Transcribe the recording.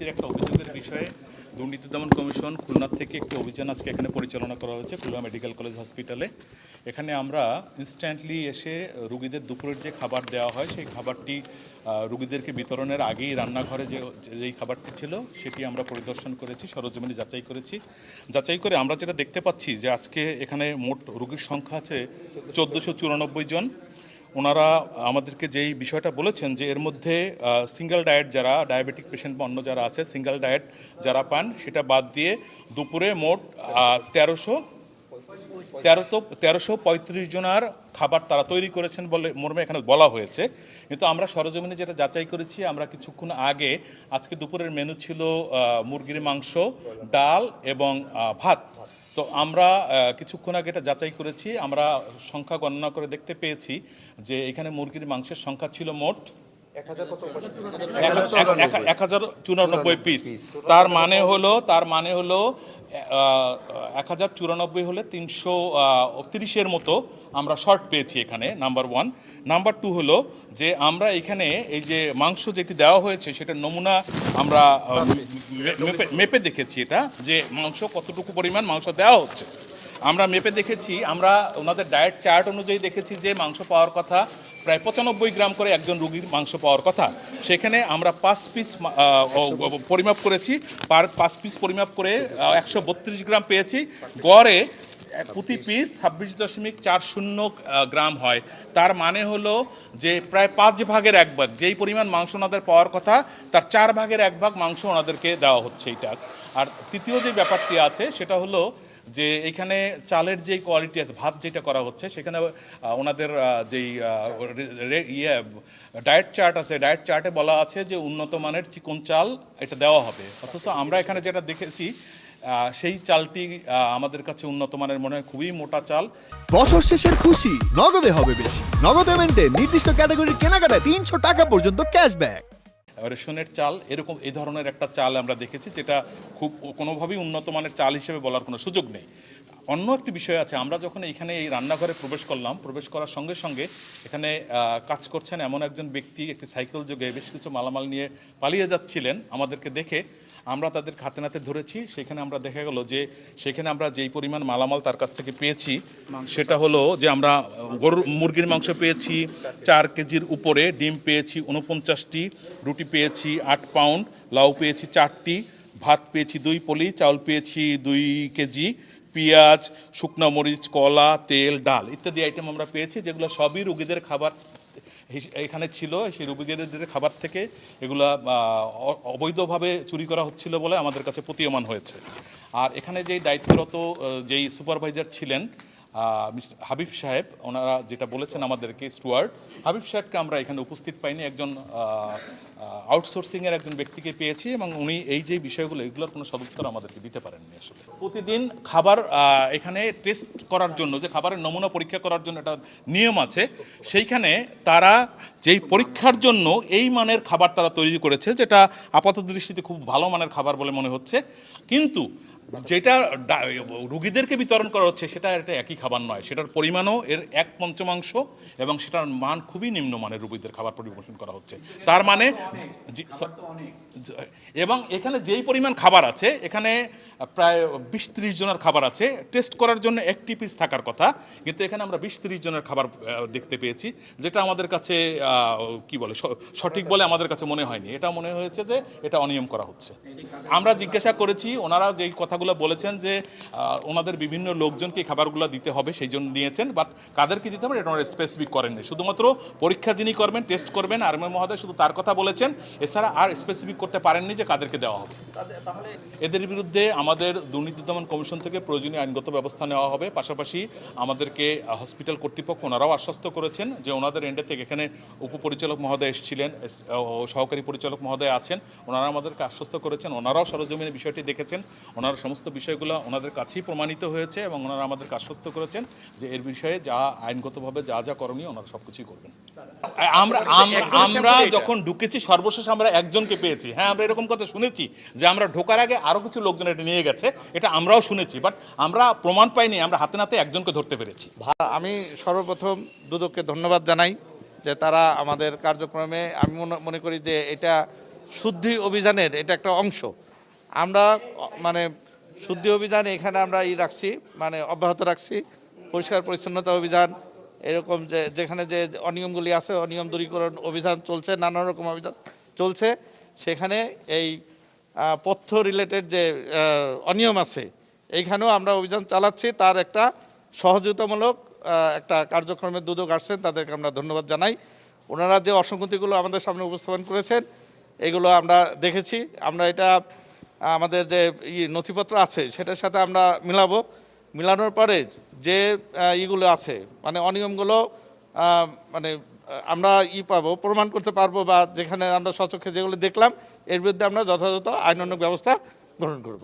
দুর্নীতির একটা অভিযোগের বিষয়ে দুর্নীতি দমন কমিশন খুলনা থেকে একটি অভিযান আজকে এখানে পরিচালনা করা হয়েছে খুলনা মেডিকেল কলেজ হসপিটালে। এখানে আমরা ইনস্ট্যান্টলি এসে রুগীদের দুপুরের যে খাবার দেওয়া হয় সেই খাবারটি রুগীদেরকে বিতরণের আগেই রান্নাঘরে যেই খাবারটি ছিল সেটি আমরা পরিদর্শন করেছি, সরজমিনে যাচাই করে আমরা যেটা দেখতে পাচ্ছি যে আজকে এখানে মোট রুগীর সংখ্যা আছে 1494 জন। ওনারা আমাদেরকে যেই বিষয়টা বলেছেন যে এর মধ্যে সিঙ্গেল ডায়েট যারা ডায়াবেটিক পেশেন্ট বা অন্য যারা আছে সিঙ্গেল ডায়েট যারা পান সেটা বাদ দিয়ে দুপুরে মোট 1335 জনার খাবার তারা তৈরি করেছেন বলে মর্মে এখানে বলা হয়েছে। কিন্তু আমরা সরজমিনে যেটা যাচাই করেছি, আমরা কিছুক্ষণ আগে আজকে দুপুরের মেনু ছিল মুরগির মাংস, ডাল এবং ভাত। তো আমরা কিছুক্ষণ আগে এটা যাচাই করেছি, আমরা সংখ্যা গণনা করে দেখতে পেয়েছি যে এখানে মুরগির মাংসের সংখ্যা ছিল মোট 1094 পিস। তার মানে হলো 1094 হলে 330-এর মতো আমরা শর্ট পেয়েছি এখানে, নাম্বার ওয়ান। নাম্বার টু হলো যে আমরা এখানে এই যে মাংস যেটি দেওয়া হয়েছে সেটার নমুনা আমরা মেপে দেখেছি, এটা যে মাংস কতটুকু পরিমাণ মাংস দেওয়া হচ্ছে আমরা মেপে দেখেছি। আমরা ওনাদের ডায়েট চার্ট অনুযায়ী দেখেছি যে মাংস পাওয়ার কথা প্রায় 95 গ্রাম করে একজন রুগীর মাংস পাওয়ার কথা। সেখানে আমরা 5 পিস পরিমাপ করেছি, 5 পিস পরিমাপ করে 132 গ্রাম পেয়েছি। গড়ে প্রতি পিস 26.40 গ্রাম হয়। তার মানে হলো যে প্রায় 5 ভাগের 1 ভাগ যেই পরিমাণ মাংস ওনাদের পাওয়ার কথা তার 4 ভাগের 1 ভাগ মাংস ওনাদেরকে দেওয়া হচ্ছে এইটা। আর তৃতীয় যে ব্যাপারটি আছে সেটা হলো যে এখানে চালের যেই কোয়ালিটি আছে, ভাত যেটা করা হচ্ছে সেখানে ওনাদের যেই ডায়েট চার্ট আছে, ডায়েট চার্টে বলা আছে যে উন্নত মানের চিকন চাল এটা দেওয়া হবে, অথচ আমরা এখানে যেটা দেখেছি সেই চালটি আমাদের কাছে উন্নত মানের মনে হয়, খুবই মোটা চাল। বছর শেষের খুশি নগদে হবে বেশি। নগদ পেমেন্টে নির্দিষ্ট ক্যাটাগরির কেনাকাটায় 300 টাকা পর্যন্ত ক্যাশব্যাক। রেশনের চাল এরকম এই ধরনের একটা চাল আমরা দেখেছি যেটা খুব কোনোভাবেই উন্নত মানের চাল হিসেবে বলার কোনো সুযোগ নেই। অন্য একটি বিষয় আছে, আমরা যখন এইখানে এই রান্নাঘরে প্রবেশ করার সঙ্গে সঙ্গে এখানে কাজ করছেন এমন একজন ব্যক্তি একটি সাইকেল যোগে বেশ কিছু মালামাল নিয়ে পালিয়ে যাচ্ছিলেন। আমাদেরকে দেখে আমরা তাদের হাতে নাতে ধরেছি। সেখানে আমরা দেখা গেল যে সেখানে আমরা যেই পরিমাণ মালামাল তার কাছ থেকে পেয়েছি সেটা হলো যে আমরা মুরগির মাংস পেয়েছি 4 কেজির উপরে, ডিম পেয়েছি 49টি, রুটি পেয়েছি 8 পাউন্ড, লাউ পেয়েছি 4টি, ভাত পেয়েছি 2 পলি, চাউল পেয়েছি 2 কেজি, পেঁয়াজ, শুকনো মরিচ, কলা, তেল, ডাল ইত্যাদি আইটেম আমরা পেয়েছি, যেগুলো সবই রোগীদের খাবার এখানে ছিল। সেই রোগীদের খাবার থেকে এগুলা অবৈধভাবে চুরি করা হচ্ছিল বলে আমাদের কাছে প্রতীয়মান হয়েছে। আর এখানে যেই দায়িত্বরত যেই সুপারভাইজার ছিলেন মিস্টার হাবিব সাহেব, ওনারা যেটা বলেছেন আমাদেরকে, স্টুয়ার্ড হাবিব সাহেবকে আমরা এখানে উপস্থিত পাইনি, একজন আউটসোর্সিংয়ের একজন ব্যক্তিকে পেয়েছি এবং উনি এই যে বিষয়গুলো এগুলোর কোনো সদুত্তর আমাদেরকে দিতে পারেননি। আসলে প্রতিদিন খাবার এখানে টেস্ট করার জন্য, যে খাবারের নমুনা পরীক্ষা করার জন্য একটা নিয়ম আছে, সেইখানে তারা যেই পরীক্ষার জন্য এই মানের খাবার তারা তৈরি করেছে, যেটা আপাত দৃষ্টিতে খুব ভালো মানের খাবার বলে মনে হচ্ছে, কিন্তু যেটা রুগীদেরকে বিতরণ করা হচ্ছে সেটা এটা একই খাবার নয়, সেটার পরিমাণও এর 1/5 এবং সেটার মান খুবই নিম্নমানের রুগীদের খাবার পরিবেশন করা হচ্ছে। তার মানে এবং এখানে যেই পরিমাণ খাবার আছে, এখানে প্রায় 20-30 জনের খাবার আছে, টেস্ট করার জন্য একটি পিস থাকার কথা, কিন্তু এখানে আমরা 20-30 জনের খাবার দেখতে পেয়েছি, যেটা আমাদের কাছে কি বলে সঠিক বলে আমাদের কাছে মনে হয়নি। এটা মনে হয়েছে যে এটা অনিয়ম করা হচ্ছে। আমরা জিজ্ঞাসা করেছি, ওনারা যেই কথাগুলো বলেছেন যে ওনাদের বিভিন্ন লোকজনকে এই খাবারগুলো দিতে হবে সেই জন্য নিয়েছেন, বাট কাদেরকে দিতে হবে এটা ওনারা স্পেসিফিক করেননি। শুধুমাত্র পরীক্ষা যিনি করবেন, টেস্ট করবেন, আরএমএ মহোদয় শুধু তার কথা বলেছেন, এছাড়া আর স্পেসিফিক করতে পারেননি যে কাদেরকে দেওয়া হবে। এদের বিরুদ্ধে আমাদের দুর্নীতি দমন কমিশন থেকে প্রয়োজনীয় আইনগত ব্যবস্থা নেওয়া হবে। পাশাপাশি আমাদেরকে হসপিটাল কর্তৃপক্ষ ওনারাও আশ্বস্ত করেছেন যে ওনাদের এন্ডে থেকে এখানে উপপরিচালক মহোদয় এসেছিলেন, সহকারী পরিচালক মহোদয় আছেন, ওনারা আমাদেরকে আশ্বস্ত করেছেন, ওনারাও সরজমিনে বিষয়টি দেখেছেন, ওনারা সমস্ত বিষয়গুলো ওনাদের কাছেই প্রমাণিত হয়েছে এবং ওনারা আমাদেরকে আশ্বস্ত করেছেন যে এর বিষয়ে যা আইনগতভাবে যা যা করণীয় ওনারা সব কিছুই করবেন। আমরা যখন ঢুকেছি সর্বশেষ আমরা একজনকে পেয়েছি। হ্যাঁ, আমরা এরকম কথা শুনেছি যে আমরা ঢোকার আগে আরও কিছু লোকজন এটা নিয়ে গেছে, এটা আমরাও শুনেছি, বাট আমরা প্রমাণ পাইনি, আমরা হাতে নাতে একজনকে ধরতে পেরেছি। আমি সর্বপ্রথম দুদককে ধন্যবাদ জানাই যে তারা আমাদের কার্যক্রমে, আমি মনে করি যে এটা শুদ্ধি অভিযানের এটা একটা অংশ। আমরা মানে শুদ্ধি অভিযান এখানে আমরা রাখছি, মানে অব্যাহত রাখছি। পরিষ্কার পরিচ্ছন্নতা অভিযান, এরকম যে যেখানে যে অনিয়মগুলি আছে অনিয়ম দূরীকরণ অভিযান চলছে, নানা রকম অভিযান চলছে। সেখানে এই পথ্য রিলেটেড যে অনিয়ম আছে এইখানেও আমরা অভিযান চালাচ্ছি। তার একটা সহযোগিতামূলক একটা কার্যক্রমের দুদক আসছেন, তাদেরকে আমরা ধন্যবাদ জানাই। ওনারা যে অসঙ্গতিগুলো আমাদের সামনে উপস্থাপন করেছেন এগুলো আমরা দেখেছি। আমরা এটা আমাদের যে নথিপত্র আছে সেটার সাথে আমরা মিলানোর পরে যে ইগুলো আছে মানে অনিয়মগুলো মানে আমরা পাবো, প্রমাণ করতে পারবো, বা যেখানে আমরা স্বচক্ষে যেগুলো দেখলাম এর বিরুদ্ধে আমরা যথাযথ আইনানুগ ব্যবস্থা গ্রহণ করব।